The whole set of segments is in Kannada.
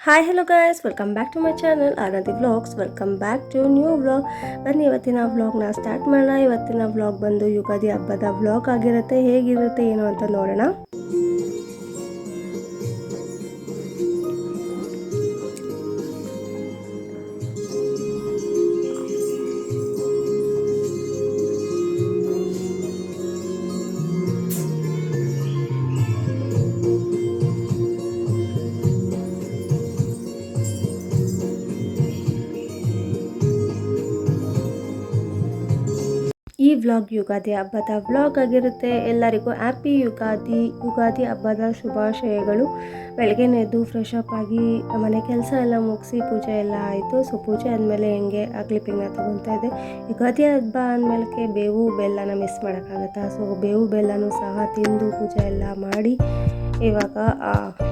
Hi hello guys, welcome back to my channel Anandi vlogs. Welcome back to new vlog. ಬನ್ನಿ ಇವತ್ತಿನ ವ್ಲಾಗ್ನ ಸ್ಟಾರ್ಟ್ ಮಾಡೋಣ. ಇವತ್ತಿನ ವ್ಲಾಗ್ ಬಂದು ಯುಗಾದಿ ಹಬ್ಬದ ವ್ಲಾಗ್ ಆಗಿರುತ್ತೆ. ಹೇಗಿರುತ್ತೆ ಏನು ಅಂತ ನೋಡೋಣ. ಈ ವ್ಲಾಗ್ ಯುಗಾದಿ ಹಬ್ಬದ ವ್ಲಾಗ್ ಆಗಿರುತ್ತೆ. ಎಲ್ಲರಿಗೂ ಹ್ಯಾಪಿ ಯುಗಾದಿ ಹಬ್ಬದ ಶುಭಾಶಯಗಳು. ಬೆಳಗ್ಗೆ ಎದ್ದು ಫ್ರೆಶ್ ಅಪ್ ಆಗಿ ಮನೆ ಕೆಲಸ ಎಲ್ಲ ಮುಗಿಸಿ ಪೂಜೆ ಎಲ್ಲ ಆಯಿತು. ಸೊ ಪೂಜೆ ಆದಮೇಲೆ ಹೆಂಗೆ ಕ್ಲಿಪ್ಪಿಂಗ್ನ ತೊಗೊತಾ ಇದೆ. ಯುಗಾದಿ ಹಬ್ಬ ಅಂದಮೇಲೆ ಬೇವು ಬೆಲ್ಲನ ಮಿಸ್ ಮಾಡೋಕ್ಕಾಗತ್ತಾ? ಸೊ ಬೇವು ಬೆಲ್ಲನೂ ಸಹ ತಿಂದು ಪೂಜೆ ಎಲ್ಲ ಮಾಡಿ ಇವಾಗ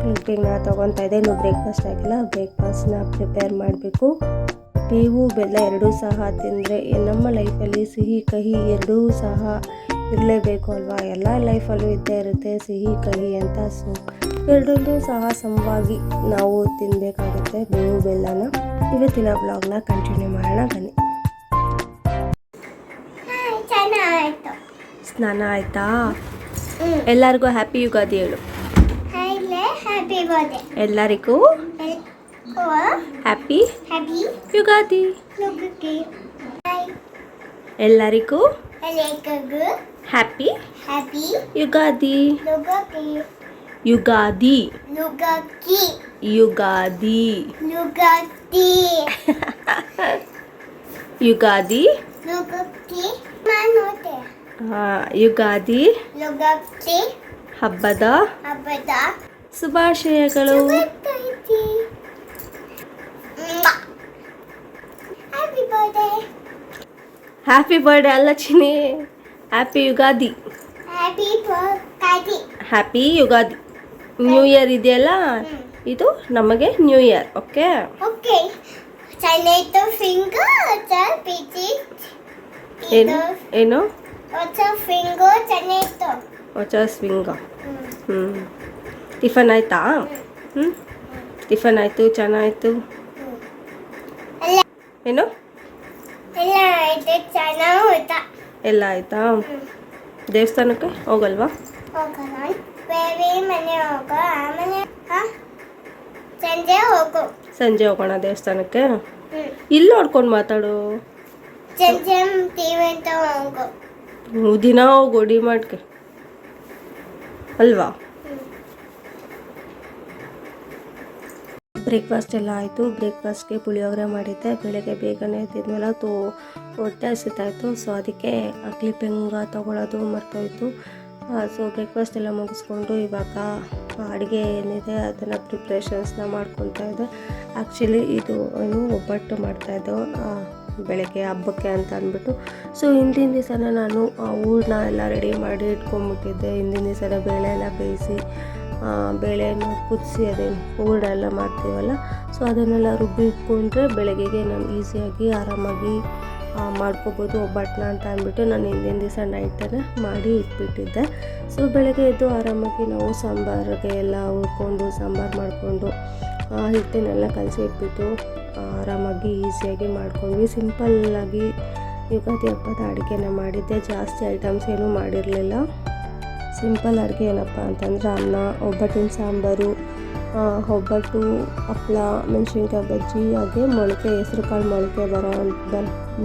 ಕ್ಲಿಪ್ಪಿಂಗ್ನ ತೊಗೊತಾ ಇದೆ. ಇನ್ನು ಬ್ರೇಕ್ಫಾಸ್ಟ್ ಆಗಿಲ್ಲ, ಬ್ರೇಕ್ಫಾಸ್ಟ್ನ ಪ್ರಿಪೇರ್ ಮಾಡಬೇಕು. ಬೇವು ಬೆಲ್ಲ ಎರಡೂ ಸಹ ತಿಂದರೆ ನಮ್ಮ ಲೈಫಲ್ಲಿ ಸಿಹಿ ಕಹಿ ಎರಡೂ ಸಹ ಇರಲೇಬೇಕು ಅಲ್ವಾ? ಎಲ್ಲ ಲೈಫಲ್ಲೂ ಇದ್ದೇ ಇರುತ್ತೆ ಸಿಹಿ ಕಹಿ ಅಂತ. ಸೊ ಎರಡನ್ನೂ ಸಹ ಸಮವಾಗಿ ನಾವು ತಿನ್ನಬೇಕಾಗುತ್ತೆ ಬೇವು ಬೆಲ್ಲನ. ಇವತ್ತಿನ ಬ್ಲಾಗ್ನ ಕಂಟಿನ್ಯೂ ಮಾಡೋಣ ಬನ್ನಿ. ಸ್ನಾನ ಆಯ್ತಾ? ಎಲ್ಲರಿಗೂ ಹ್ಯಾಪಿ ಯುಗಾದಿ ಹೇಳು. ಎಲ್ಲರಿಗೂ ಹ್ಯಾಪಿ ಯುಗಾದಿ. ಎಲ್ಲರಿಗೂ ಹ್ಯಾಪಿ ಯುಗಾದಿ. ಯುಗಾದಿ ಯುಗಾದಿ ಯುಗಾದಿ. ಯುಗಾದಿ ಹಬ್ಬದ ಶುಭಾಶಯಗಳು. ಹ್ಯಾಪಿ ಬರ್ಡೇ ಅಲ್ಲ Chini, happy Ugadi. Happy Ugadi. New year ಇದೆಯಲ್ಲ, ಇದು ನಮಗೆ ನ್ಯೂ ಇಯರ್. ಓಕೆ ಏನು ಹೊಸ ಸ್ವಿಂಗ. ಟಿಫನ್ ಆಯ್ತಾ? ಟಿಫನ್ ಆಯಿತು, ಚೆನ್ನಾಯಿತು. ಏನು ಎಲ್ಲ ಆಯ್ತಾ? ದೇವಸ್ಥಾನಕ್ಕೆ ಹೋಗಲ್ವಾ? ಸಂಜೆ ಹೋಗೋಣ ದೇವಸ್ಥಾನಕ್ಕೆ. ಇಲ್ಲಿ ನೋಡ್ಕೊಂಡು ಮಾತಾಡು. ದಿನ ಹೋಗು ಡಿಮಾರ್ಟ್ಗೆ ಅಲ್ವಾ? ಬ್ರೇಕ್ಫಾಸ್ಟ್ ಎಲ್ಲ ಆಯಿತು. ಬ್ರೇಕ್ಫಾಸ್ಟ್ಗೆ ಪುಳಿಯೋಗರೆ ಮಾಡಿದ್ದೆ. ಬೆಳಗ್ಗೆ ಬೇಗನೆ ಎದ್ದಿದ್ಮೇಲೆ ಹೊಟ್ಟೆ ಹಸಿತಾಯಿತು. ಸೊ ಅದಕ್ಕೆ ಕ್ಲಿಪ್ಪಿಂಗ್ ತೊಗೊಳೋದು ಮರ್ತೋಯ್ತು. ಸೊ ಬ್ರೇಕ್ಫಾಸ್ಟ್ ಎಲ್ಲ ಮುಗಿಸ್ಕೊಂಡು ಇವಾಗ ಅಡುಗೆ ಏನಿದೆ ಅದನ್ನು ಪ್ರಿಪ್ರೇಷನ್ಸ್ನ ಮಾಡ್ಕೊತಾ ಇದ್ದೆ. ಆ್ಯಕ್ಚುಲಿ ಇದು ಏನು ಒಬ್ಬಟ್ಟು ಮಾಡ್ತಾಯಿದ್ದೋ ಬೆಳಗ್ಗೆ ಹಬ್ಬಕ್ಕೆ ಅಂತ ಅಂದ್ಬಿಟ್ಟು. ಸೊ ಹಿಂದಿನ ದಿವಸನ ನಾನು ಹೂರಣ ಎಲ್ಲ ರೆಡಿ ಮಾಡಿ ಇಟ್ಕೊಂಡ್ಬಿಟ್ಟಿದ್ದೆ. ಹಿಂದಿನ ದಿವಸನ ಬೇಳೆ ಎಲ್ಲ ಬೇಯಿಸಿ ಬೇಳೆನ ಕುದಿಸಿ ಅದೇನು ಹೂರಣ ಎಲ್ಲ ಮಾಡ್ತೀವಲ್ಲ, ಸೊ ಅದನ್ನೆಲ್ಲ ರುಬ್ಬಿ ಇಟ್ಕೊಂಡ್ರೆ ಬೆಳಗ್ಗೆಗೆ ನಾನು ಈಸಿಯಾಗಿ ಆರಾಮಾಗಿ ಮಾಡ್ಕೋಬೋದು ಒಬ್ಬಟ್ಟನ್ನ ಅಂತ ಅಂದ್ಬಿಟ್ಟು ನಾನು ಹಿಂದಿನ ದಿವಸ ನೈಟನ್ನೇ ಮಾಡಿ ಇಟ್ಬಿಟ್ಟಿದ್ದೆ. ಸೊ ಬೆಳಗ್ಗೆ ಎದ್ದು ಆರಾಮಾಗಿ ನಾವು ಸಾಂಬಾರಿಗೆ ಎಲ್ಲ ಹುರ್ಕೊಂಡು ಸಾಂಬಾರು ಮಾಡಿಕೊಂಡು ಹಿಟ್ಟನ್ನೆಲ್ಲ ಕಲಸಿ ಇಟ್ಬಿಟ್ಟು ಆರಾಮಾಗಿ ಈಸಿಯಾಗಿ ಮಾಡ್ಕೊಂಡ್ವಿ. ಸಿಂಪಲ್ಲಾಗಿ ಯುಗಾದಿ ಹಬ್ಬದ ಅಡುಗೆನ ಮಾಡಿದ್ದೆ. ಜಾಸ್ತಿ ಐಟಮ್ಸ್ ಏನೂ ಮಾಡಿರಲಿಲ್ಲ. ಸಿಂಪಲ್ ಅಡುಗೆ ಏನಪ್ಪ ಅಂತಂದರೆ ಅನ್ನ, ಒಬ್ಬಟ್ಟಿನ ಸಾಂಬಾರು, ಒಬ್ಬಟ್ಟು, ಹಪ್ಪಳ, ಮೆಣಸಿನ್ಕಾಯಿ ಬಜ್ಜಿ, ಹಾಗೆ ಮೊಳಕೆ ಹೆಸ್ರು ಕಾಳು ಮೊಳಕೆ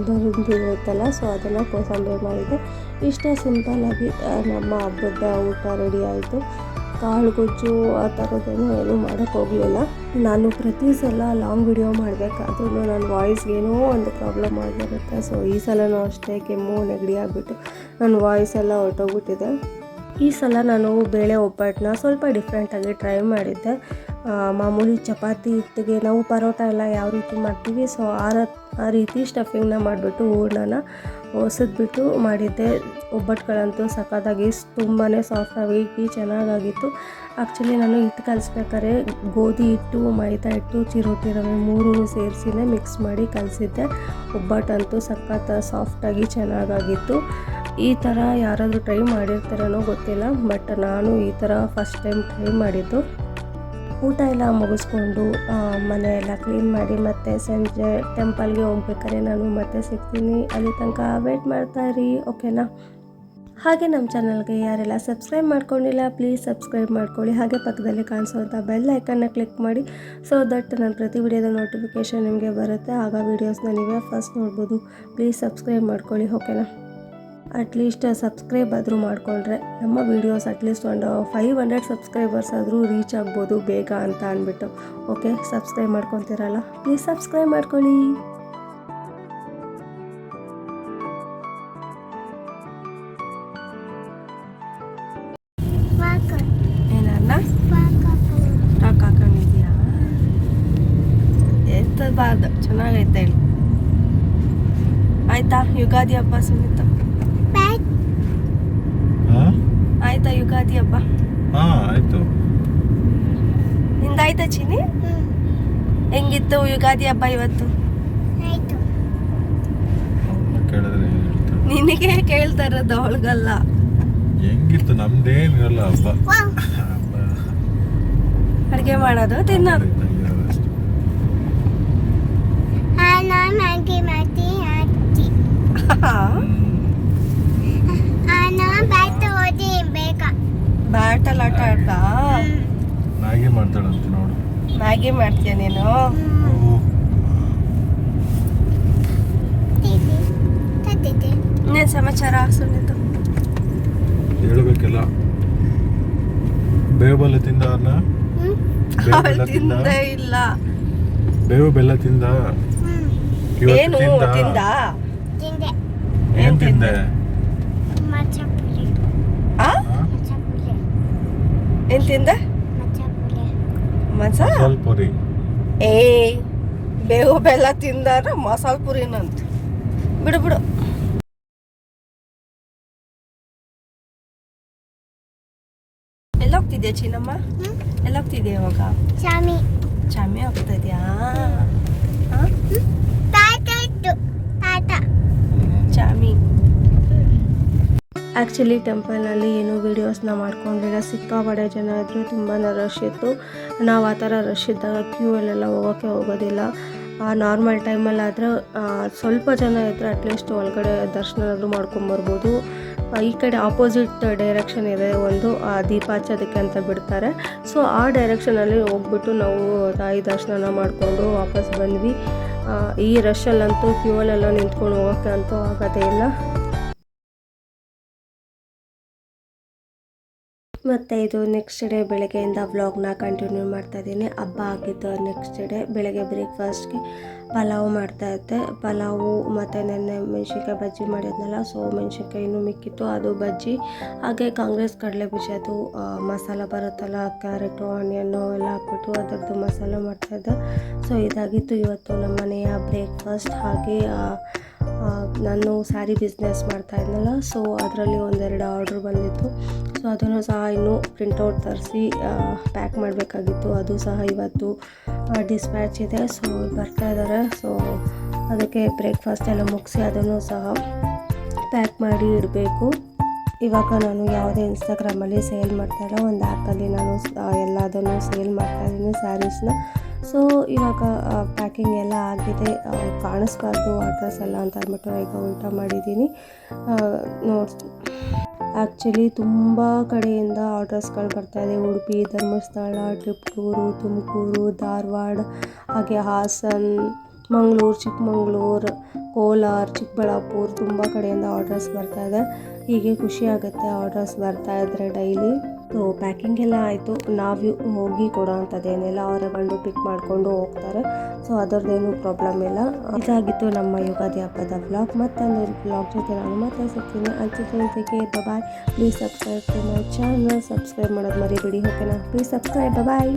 ಬಂದಿರುತ್ತಲ್ಲ, ಸೊ ಅದನ್ನು ಕೋಸಂಬರಿ ಮಾಡಿದ್ದೆ. ಇಷ್ಟೇ ಸಿಂಪಲ್ಲಾಗಿ ನಮ್ಮ ಹಬ್ಬದ ಊಟ ರೆಡಿ ಆಯಿತು. ಕಾಳು ಗೊಜ್ಜು ಆ ಥರದ್ದೇನೂ ಏನೂ ಮಾಡೋಕ್ಕೆ ಹೋಗಲಿಲ್ಲ. ನಾನು ಪ್ರತಿ ಸಲ ಲಾಂಗ್ ವಿಡಿಯೋ ಮಾಡಬೇಕಾದ್ರೂ ನನ್ನ ವಾಯ್ಸ್ಗೆ ಏನೋ ಒಂದು ಪ್ರಾಬ್ಲಮ್ ಆಗಿರುತ್ತೆ. ಸೊ ಈ ಸಲನೂ ಅಷ್ಟೇ ಕೆಮ್ಮು ನೆಗಡಿ ಆಗಿಬಿಟ್ಟು ನನ್ನ ವಾಯ್ಸ್ ಎಲ್ಲ ಹೊರಟೋಗ್ಬಿಟ್ಟಿದೆ. ಈ ಸಲ ನಾನು ಬೇಳೆ ಒಬ್ಬಟ್ಟನ್ನ ಸ್ವಲ್ಪ ಡಿಫ್ರೆಂಟಾಗಿ ಟ್ರೈ ಮಾಡಿದ್ದೆ. ಮಾಮೂಲಿ ಚಪಾತಿ ಹಿಟ್ಟಿಗೆ ನಾವು ಪರೋಟ ಎಲ್ಲ ಯಾವ ರೀತಿ ಮಾಡ್ತೀವಿ, ಸೊ ಆ ರೀತಿ ಸ್ಟಫಿಂಗ್ನ ಮಾಡಿಬಿಟ್ಟು ಹೂರಣನ ಹೊಸದ್ಬಿಟ್ಟು ಮಾಡಿದ್ದೆ. ಒಬ್ಬಟ್ಟುಗಳಂತೂ ಸಖತ್ತಾಗಿ ತುಂಬಾ ಸಾಫ್ಟಾಗಿ ಚೆನ್ನಾಗಾಗಿತ್ತು. ಆ್ಯಕ್ಚುಲಿ ನಾನು ಹಿಟ್ಟು ಕಲಿಸ್ಬೇಕಾದ್ರೆ ಗೋಧಿ ಹಿಟ್ಟು, ಮೈದಾ ಹಿಟ್ಟು, ಚಿರೋಟಿ ರವೆ ಮೂರೂ ಸೇರಿಸಿನೇ ಮಿಕ್ಸ್ ಮಾಡಿ ಕಲಿಸಿದ್ದೆ. ಒಬ್ಬಟ್ಟಂತೂ ಸಖತ್ ಸಾಫ್ಟಾಗಿ ಚೆನ್ನಾಗಾಗಿತ್ತು. ಈ ಥರ ಯಾರಾದರೂ ಟ್ರೈ ಮಾಡಿರ್ತಾರೋ ಗೊತ್ತಿಲ್ಲ, ಬಟ್ ನಾನು ಈ ಥರ ಫಸ್ಟ್ ಟೈಮ್ ಟ್ರೈ ಮಾಡಿದ್ದು. ಊಟ ಎಲ್ಲ ಮುಗಿಸ್ಕೊಂಡು ಮನೆ ಎಲ್ಲ ಕ್ಲೀನ್ ಮಾಡಿ ಮತ್ತೆ ಸಂಜೆ ಟೆಂಪಲ್ಗೆ ಹೋಗ್ಬೇಕಾದ್ರೆ ನಾನು ಮತ್ತೆ ಸಿಗ್ತೀನಿ. ಅಲ್ಲಿ ತನಕ ವೇಟ್ ಮಾಡ್ತಾಯಿರಿ, ಓಕೆನಾ? ಹಾಗೆ ನಮ್ಮ ಚಾನಲ್ಗೆ ಯಾರೆಲ್ಲ ಸಬ್ಸ್ಕ್ರೈಬ್ ಮಾಡ್ಕೊಂಡಿಲ್ಲ ಪ್ಲೀಸ್ ಸಬ್ಸ್ಕ್ರೈಬ್ ಮಾಡ್ಕೊಳ್ಳಿ. ಹಾಗೆ ಪಕ್ಕದಲ್ಲಿ ಕಾಣಿಸೋಂಥ ಬೆಲ್ ಐಕನ್ನ ಕ್ಲಿಕ್ ಮಾಡಿ, ಸೊ ದಟ್ ನಾನು ಪ್ರತಿ ವಿಡಿಯೋದ ನೋಟಿಫಿಕೇಷನ್ ನಿಮಗೆ ಬರುತ್ತೆ. ಆಗ ವೀಡಿಯೋಸ್ನ ನೀವೇ ಫಸ್ಟ್ ನೋಡ್ಬೋದು. ಪ್ಲೀಸ್ ಸಬ್ಸ್ಕ್ರೈಬ್ ಮಾಡ್ಕೊಳ್ಳಿ, ಓಕೆನಾ? ಅಟ್ಲೀಸ್ಟ್ ಸಬ್ಸ್ಕ್ರೈಬ್ ಆದರೂ ಮಾಡಿಕೊಂಡ್ರೆ ನಮ್ಮ ವೀಡಿಯೋಸ್ ಅಟ್ಲೀಸ್ಟ್ ಒಂದು 500 ಸಬ್ಸ್ಕ್ರೈಬರ್ಸ್ ಆದರೂ ರೀಚ್ ಆಗ್ಬೋದು ಬೇಗ ಅಂತ ಅಂದ್ಬಿಟ್ಟು. ಓಕೆ, ಸಬ್ಸ್ಕ್ರೈಬ್ ಮಾಡ್ಕೊತೀರಲ್ಲ, ಪ್ಲೀಸ್ ಸಬ್ಸ್ಕ್ರೈಬ್ ಮಾಡ್ಕೊಳ್ಳಿ. ಏನಲ್ಲ ರಾಕ್ ಹಾಕೊಂಡಿದ್ಯಾ? ಎತ್ತಬಾರ್ದು, ಚೆನ್ನಾಗೈತೆ ಹೇಳಿ. ಆಯ್ತಾ ಯುಗಾದಿ ಹಬ್ಬ ಸುಮಿತ? ಆಯ್ತಾ ಯುಗಾದಿ ಹಬ್ಬ? ಆಯ್ತು. ನಿಂದಾಯ್ತಾ ಚಿನಿ? ಹೆಂಗಿತ್ತು ಯುಗಾದಿ ಹಬ್ಬ ಇವತ್ತು? ನಿನಗೆ ಕೇಳ್ತಾ ಇರೋದು, ಅವಳಿಗಲ್ಲ. ಹೆಂಗಿತ್ತು? ನಮ್ದೇನಿರಲ್ಲ ಹಬ್ಬ. ಅಡುಗೆ ಮಾಡೋದು ತಿನ್ನೋದು. ಬ್ಯಾಟಲ್ ಆಟ ಆಡ್ತಾ ಮ್ಯಾಗಿ ಮಾಡ್ತಾಳಂತ ನೋಡು. ಮ್ಯಾಗಿ ಮಾಡ್ತೀಯ ನೀನು? ಇನ್ನೇನು ಸಮಾಚಾರ ಸುನಿತು? ಹೇಳ್ಬೇಕೆಲ್ಲ. ಬೇವು ಬೆಲ್ಲ ತಿಂದ? ತಿಂದೇ ಇಲ್ಲ. ಬೇವು ಬೆಲ್ಲ ತಿಂದ? ಏನು ತಿಂದ? ಏನ್ ತಿಂದೆ? ಏನ್ ತಿಂದ? ಮಸಾಲ ಪುರಿ. ಏ ಬೇವು ಬೆಲ್ಲ ತಿಂದಾರ ಮಸಾಲ ಪುರಿನಂತ. ಬಿಡು ಬಿಡು. ಎಲ್ಲೋಗ್ತಿದ್ಯಾ ಚಿನ್ನಮ್ಮ? ಎಲ್ಲೋಗ್ತಿದ್ಯಾ ಇವಾಗ? ಚಾಮಿ ಹೋಗ್ತಾ ಇದೆಯಾ? ಚಾಮಿ ಆ್ಯಕ್ಚುಲಿ ಟೆಂಪಲ್ನಲ್ಲಿ ಏನೂ ವೀಡಿಯೋಸ್ನ ಮಾಡ್ಕೊಂಡಿಲ್ಲ. ಸಿಕ್ಕಾಪಟ್ಟೆ ಜನ ಇದ್ದರು, ತುಂಬಾ ರಶ್ ಇತ್ತು. ನಾವು ಆ ಥರ ರಶ್ ಇದ್ದಾಗ ಕ್ಯೂಯಲ್ಲೆಲ್ಲ ಹೋಗೋದಿಲ್ಲ. ನಾರ್ಮಲ್ ಟೈಮಲ್ಲಾದರೆ ಸ್ವಲ್ಪ ಜನ ಇದ್ದರೆ ಅಟ್ಲೀಸ್ಟ್ ಒಳಗಡೆ ದರ್ಶನ ಆದರೂ ಮಾಡ್ಕೊಂಬರ್ಬೋದು. ಈ ಕಡೆ ಆಪೋಸಿಟ್ ಡೈರೆಕ್ಷನ್ ಇದೆ ಒಂದು, ದೀಪ ಹಚ್ಚೋದಕ್ಕೆ ಅಂತ ಬಿಡ್ತಾರೆ. ಸೊ ಆ ಡೈರೆಕ್ಷನಲ್ಲಿ ಹೋಗ್ಬಿಟ್ಟು ನಾವು ತಾಯಿ ದರ್ಶನ ಮಾಡಿಕೊಂಡು ವಾಪಸ್ ಬಂದ್ವಿ. ಈ ರಶಲ್ಲಂತೂ ಕ್ಯೂಯಲ್ಲೆಲ್ಲ ನಿಂತ್ಕೊಂಡು ಹೋಗೋಕ್ಕೆ ಅಂತೂ ಆಗೋದೇ ಇಲ್ಲ. ಮತ್ತು ಇದು ನೆಕ್ಸ್ಟ್ ಡೇ ಬೆಳಗ್ಗೆಯಿಂದ ವ್ಲಾಗ್ನ ಕಂಟಿನ್ಯೂ ಮಾಡ್ತಾಯಿದ್ದೀನಿ. ಹಬ್ಬ ಆಗಿದ್ದು ನೆಕ್ಸ್ಟ್ ಡೇ ಬೆಳಗ್ಗೆ ಬ್ರೇಕ್ಫಾಸ್ಟ್ಗೆ ಪಲಾವು ಮಾಡ್ತಾಯಿದ್ದೆ. ಪಲಾವು ಮತ್ತು ನೆನ್ನೆ ಮೆಣಸಿನ್ಕಾಯಿ ಬಜ್ಜಿ ಮಾಡಿದ್ನಲ್ಲ, ಸೊ ಮೆಣಸಿನ್ಕಾಯಿ ಇನ್ನೂ ಮಿಕ್ಕಿತ್ತು, ಅದು ಬಜ್ಜಿ. ಹಾಗೆ ಕಾಂಗ್ರೆಸ್ ಕಡಲೆ ಬೀಜದ್ದು ಮಸಾಲ ಬರುತ್ತಲ್ಲ, ಕ್ಯಾರೆಟು ಆನಿಯನ್ನು ಎಲ್ಲ ಹಾಕ್ಬಿಟ್ಟು ಅದರದ್ದು ಮಸಾಲ ಮಾಡ್ತಾಯಿದ್ದೆ. ಸೊ ಇದಾಗಿತ್ತು ಇವತ್ತು ನಮ್ಮ ಮನೆಯ ಬ್ರೇಕ್ಫಾಸ್ಟ್. ಹಾಗೆ ನಾನು ಸ್ಯಾರಿ ಬಿಸ್ನೆಸ್ ಮಾಡ್ತಾಯಿದ್ನಲ್ಲ, ಸೊ ಅದರಲ್ಲಿ ಒಂದೆರಡು ಆರ್ಡ್ರ್ ಬಂದಿತ್ತು. ಸೊ ಅದನ್ನು ಸಹ ಇನ್ನೂ ಪ್ರಿಂಟೌಟ್ ತರಿಸಿ ಪ್ಯಾಕ್ ಮಾಡಬೇಕಾಗಿತ್ತು. ಅದು ಸಹ ಇವತ್ತು ಡಿಸ್ಪ್ಯಾಚ್ ಇದೆ. ಸೊ ಬರ್ತಾಯಿದ್ದಾರೆ. ಸೊ ಅದಕ್ಕೆ ಬ್ರೇಕ್ಫಾಸ್ಟ್ ಎಲ್ಲ ಮುಗಿಸಿ ಅದನ್ನು ಸಹ ಪ್ಯಾಕ್ ಮಾಡಿ ಇಡಬೇಕು. ಇವಾಗ ನಾನು ಯಾವುದೇ ಇನ್ಸ್ಟಾಗ್ರಾಮಲ್ಲಿ ಸೇಲ್ ಮಾಡ್ತಾಯಿಲ್ಲ, ಒಂದು ಆ್ಯಪಲ್ಲಿ ನಾನು ಎಲ್ಲದನ್ನು ಸೇಲ್ ಮಾಡ್ತಾಯಿದ್ದೀನಿ ಸ್ಯಾರೀಸ್ನ. ಸೊ ಇವಾಗ ಪ್ಯಾಕಿಂಗ್ ಎಲ್ಲ ಆಗಿದೆ, ಕಾಣಿಸ್ಬಾರ್ದು ಅಡ್ರೆಸ್ ಎಲ್ಲ ಅಂತ ಅಂದ್ಬಿಟ್ಟು ಈಗ ಉಲ್ಟಾ ಮಾಡಿದ್ದೀನಿ. ಆ್ಯಕ್ಚುಲಿ ತುಂಬ ಕಡೆಯಿಂದ ಆರ್ಡರ್ಸ್ಗಳು ಬರ್ತಾಯಿದೆ. ಉಡುಪಿ, ಧರ್ಮಸ್ಥಳ, ಟ್ರಿಪ್ಟೂರು, ತುಮಕೂರು, ಧಾರವಾಡ, ಹಾಗೆ ಹಾಸನ್, ಮಂಗಳೂರು, ಚಿಕ್ಕಮಂಗ್ಳೂರು, ಕೋಲಾರ, ಚಿಕ್ಕಬಳ್ಳಾಪುರ, ತುಂಬ ಕಡೆಯಿಂದ ಆರ್ಡರ್ಸ್ ಬರ್ತಾಯಿದೆ. ಹೀಗೆ ಖುಷಿ ಆಗುತ್ತೆ ಆರ್ಡರ್ಸ್ ಬರ್ತಾಯಿದ್ರೆ ಡೈಲಿ. ಸೊ ಪ್ಯಾಕಿಂಗ್ ಎಲ್ಲ ಆಯಿತು. ನಾವು ಹೋಗಿ ಕೊಡೋ ಅಂಥದ್ದೇನಿಲ್ಲ, ಅವರೇ ಬಂದು ಪಿಕ್ ಮಾಡಿಕೊಂಡು ಹೋಗ್ತಾರೆ. ಸೊ ಅದರದ್ದೇನು ಪ್ರಾಬ್ಲಮ್ ಇಲ್ಲ. ಇದಾಗಿತ್ತು ನಮ್ಮ ಯುಗಾದಿ ಹಬ್ಬದ ವ್ಲಾಗ್. ಮತ್ತೊಂದು ವ್ಲಾಗ್ ಜೊತೆ ನಾನು ಮತ್ತೆ ಸಿಗ್ತೀನಿ. ಅಂಚೆ bye. Please subscribe to my channel. Subscribe ಮಾಡೋದು ಮರಿಬೇಡಿ, ಓಕೆನಾ? Please subscribe. ಬಾಯ್.